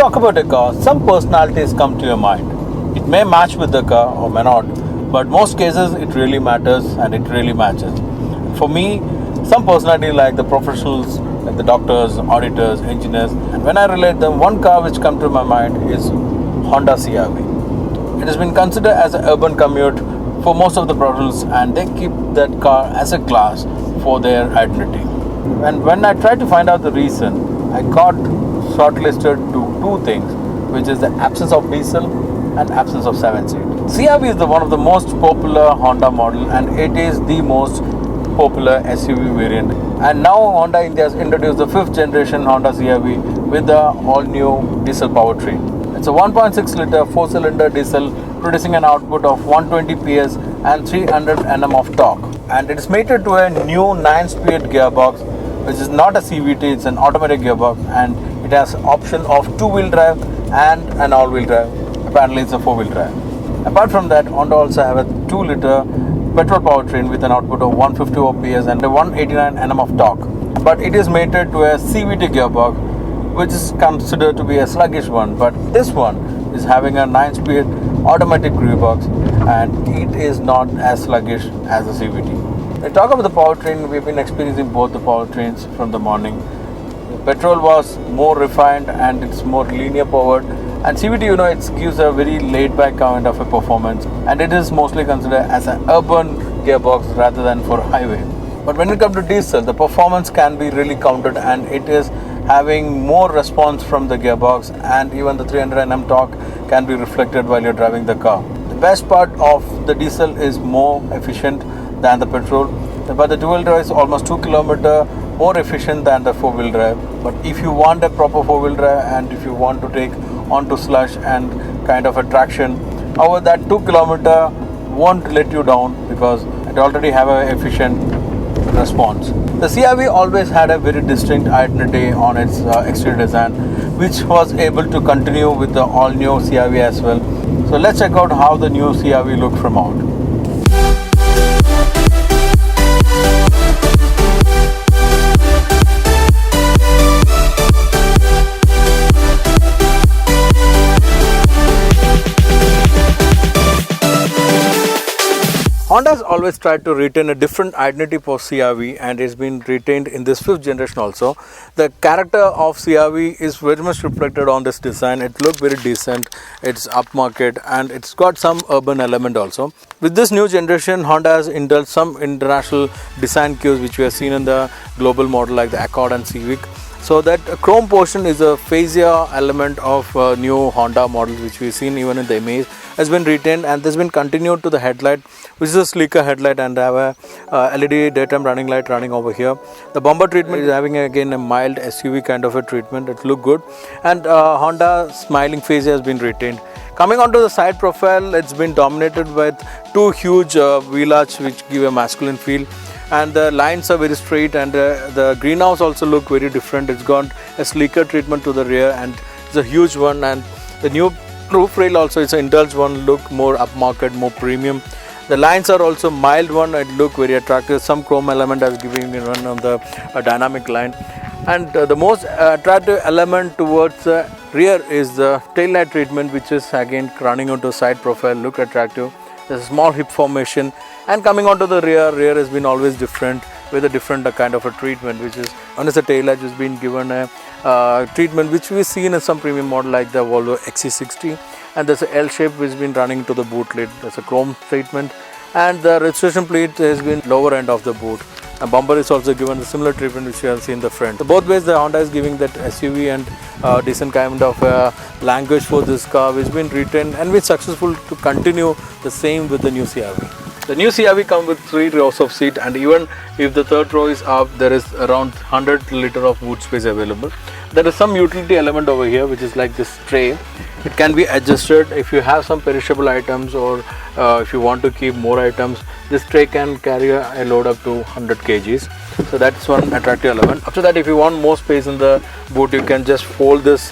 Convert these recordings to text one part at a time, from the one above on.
talk about a car, some personalities come to your mind. It may match with the car or may not, but most cases it really matters and it really matches. For me, some personality like the professionals, like the doctors, auditors, engineers, and when I relate them, one car which comes to my mind is Honda CR-V. It has been considered as an urban commute for most of the professionals, and they keep that car as a class for their identity. And when I tried to find out the reason, I got shortlisted to two things, which is the absence of diesel and absence of 7-seat. CR-V is one of the most popular Honda model, and it is the most popular SUV variant. And now Honda India has introduced the 5th generation Honda CR-V with the all-new diesel powertrain. It's a 1.6 liter 4-cylinder diesel producing an output of 120 PS and 300 Nm of torque. And it is mated to a new 9-speed gearbox, which is not a CVT, it's an automatic gearbox, and it has option of 2-wheel drive and an all-wheel drive. Apparently it's a 4-wheel drive. Apart from that, Honda also have a 2-liter petrol powertrain with an output of 150 PS and a 189 Nm of torque. But it is mated to a CVT gearbox, which is considered to be a sluggish one. But this one is having a 9-speed automatic gearbox, and it is not as sluggish as the CVT. When we talk about the powertrain, we've been experiencing both the powertrains from the morning. The petrol was more refined and it's more linear powered, and CVT, it gives a very laid back kind of a performance, and it is mostly considered as an urban gearbox rather than for highway. But when it comes to diesel, the performance can be really counted, and it is having more response from the gearbox, and even the 300 Nm torque can be reflected while you're driving the car. The best part of the diesel is more efficient than the petrol, but the dual drive is almost 2 km more efficient than the 4-wheel drive. But if you want a proper 4-wheel drive and if you want to take onto slush and kind of a traction, however, that 2 km won't let you down because it already have an efficient response. The CR-V always had a very distinct identity on its exterior design, which was able to continue with the all-new CR-V as well. So let's check out how the new CR-V looked from out. Honda has always tried to retain a different identity for CR-V, and it's been retained in this 5th generation also. The character of CR-V is very much reflected on this design. It looks very decent, it's upmarket, and it's got some urban element also. With this new generation, Honda has indulged some international design cues which we have seen in the global model like the Accord and Civic. So that chrome portion is a fascia element of new Honda models which we've seen even in the image has been retained, and this has been continued to the headlight, which is a sleeker headlight and have a LED daytime running light running over here. The bumper treatment is having again a mild SUV kind of a treatment. It look good, and Honda smiling fascia has been retained. Coming onto the side profile, it's been dominated with two huge wheel arch which give a masculine feel, and the lines are very straight, and the greenhouse also look very different. It's got a sleeker treatment to the rear, and it's a huge one, and the new roof rail also is an indulged one, look more upmarket, more premium. The lines are also mild one, it look very attractive. Some chrome element as giving me one of the dynamic line. And the most attractive element towards the rear is the tail light treatment, which is again running onto side profile, look attractive. There's a small hip formation, and coming onto the rear has been always different with a different kind of a treatment, which is on the tail light has been given a treatment which we've seen in some premium model like the Volvo XC60, and there's a L shape which has been running to the boot lid. There's a chrome treatment, and the registration plate has been lower end of the boot. A bumper is also given a similar treatment which you have seen in the front. So both ways the Honda is giving that SUV and decent kind of language for this car, which has been retained and been successful to continue the same with the new CR-V. The new CR-V comes with 3 rows of seat, and even if the third row is up, there is around 100 liter of boot space available. There is some utility element over here, which is like this tray. It can be adjusted if you have some perishable items, or if you want to keep more items. This tray can carry a load up to 100 kgs. So that's one attractive element. After that, if you want more space in the boot, you can just fold this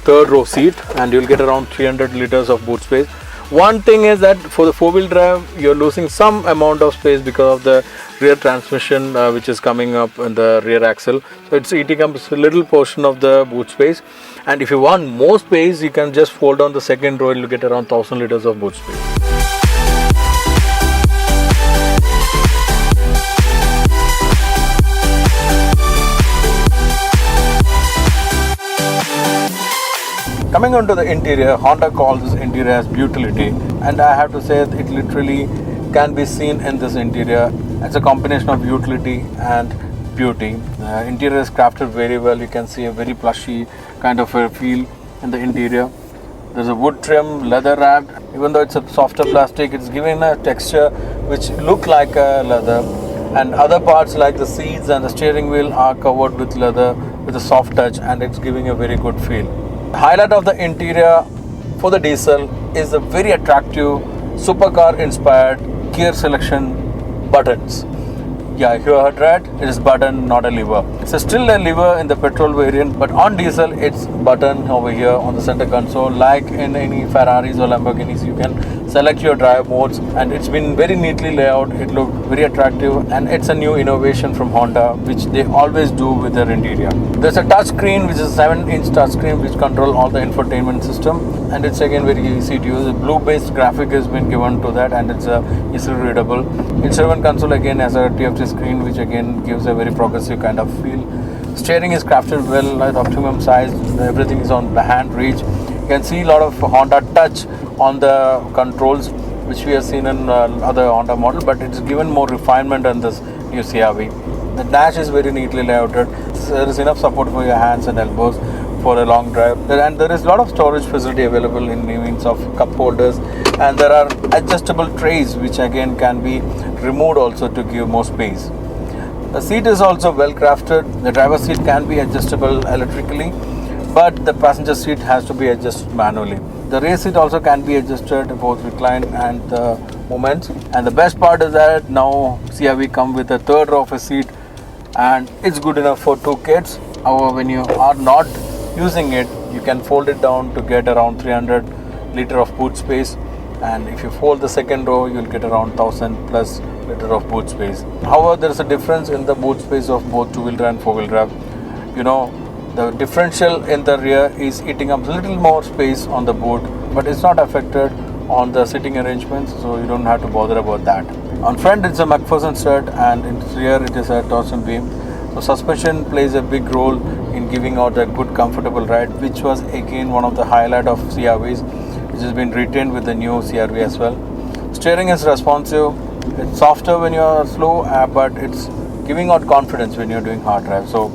third row seat, and you'll get around 300 liters of boot space. One thing is that for the four-wheel drive, you're losing some amount of space because of the rear transmission which is coming up in the rear axle. So it's eating up a little portion of the boot space. And if you want more space, you can just fold down the second row and you'll get around 1000 liters of boot space. Coming on to the interior, Honda calls this interior as beautility, and I have to say that it literally can be seen in this interior. It's a combination of utility and beauty. The interior is crafted very well. You can see a very plushy kind of a feel in the interior. There's a wood trim, leather wrapped. Even though it's a softer plastic, it's giving a texture which look like a leather. And other parts like the seats and the steering wheel are covered with leather with a soft touch, and it's giving a very good feel. The highlight of the interior for the diesel is the very attractive supercar inspired gear selection buttons. Yeah, you heard right, it is button, not a lever. It's still a lever in the petrol variant, but on diesel it's button over here on the center console. Like in any Ferraris or Lamborghinis, you can select your drive modes, and it's been very neatly laid out. It looked very attractive, and it's a new innovation from Honda, which they always do with their interior. There's a touch screen, which is a 7-inch touch screen which control all the infotainment system, and it's again very easy to use. A blue-based graphic has been given to that, and it's easily readable. Instrument console again has a TFT screen, which again gives a very progressive kind of feel. Steering is crafted well at optimum size. Everything is on the hand reach. You can see a lot of Honda touch on the controls, which we have seen in other Honda model, but it's given more refinement in this new CR-V. The dash is very neatly laid out. There is enough support for your hands and elbows for a long drive, and there is a lot of storage facility available in means of cup holders, and there are adjustable trays which again can be removed also to give more space. The seat is also well crafted. The driver's seat can be adjustable electrically, but the passenger seat has to be adjusted manually. The rear seat also can be adjusted, both recline and the movements. And the best part is that now CR-V come with a third row of a seat, and it's good enough for 2 kids. However, when you are not using it, you can fold it down to get around 300 liter of boot space, and if you fold the second row, you'll get around 1000 plus liter of boot space. However, there is a difference in the boot space of both two-wheel drive and four-wheel drive. You know, the differential in the rear is eating up a little more space on the boot, but it's not affected on the sitting arrangements, so you don't have to bother about that. On front, it's a McPherson stud, and in rear it is a torsion beam. So suspension plays a big role in giving out a good comfortable ride, which was again one of the highlight of CR-Vs, which has been retained with the new CR-V as well. Steering is responsive. It's softer when you are slow, but it's giving out confidence when you're doing hard drive. So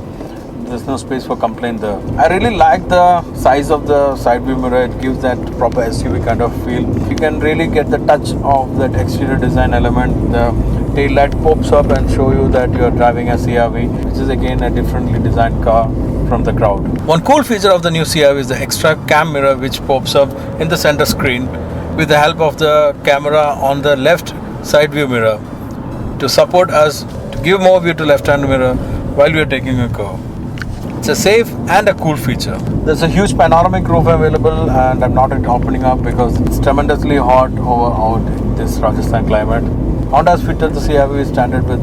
there's no space for complaint there. I really like the size of the side view mirror. It gives that proper SUV kind of feel. You can really get the touch of that exterior design element. The tail light pops up and show you that you're driving a CR-V, which is again a differently designed car from the crowd. One cool feature of the new CR-V is the extra cam mirror, which pops up in the center screen with the help of the camera on the left side view mirror to support us to give more view to left hand mirror while we are taking a curve. It's a safe and a cool feature. There's a huge panoramic roof available, and I'm not opening up because it's tremendously hot out in this Rajasthan climate. Honda has fitted the CR-V standard with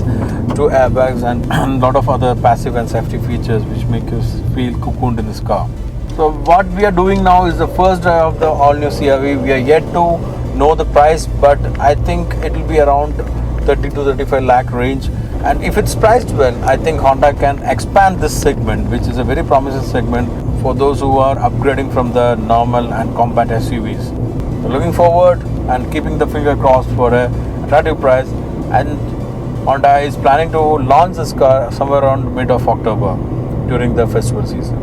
2 airbags and a lot of other passive and safety features which make us feel cocooned in this car. So what we are doing now is the first drive of the all new CR-V. We are yet to know the price, but I think it will be around 30 to 35 lakh range. And if it's priced well, I think Honda can expand this segment, which is a very promising segment for those who are upgrading from the normal and compact SUVs. So looking forward and keeping the finger crossed for a attractive price, and Honda is planning to launch this car somewhere around mid of October during the festival season.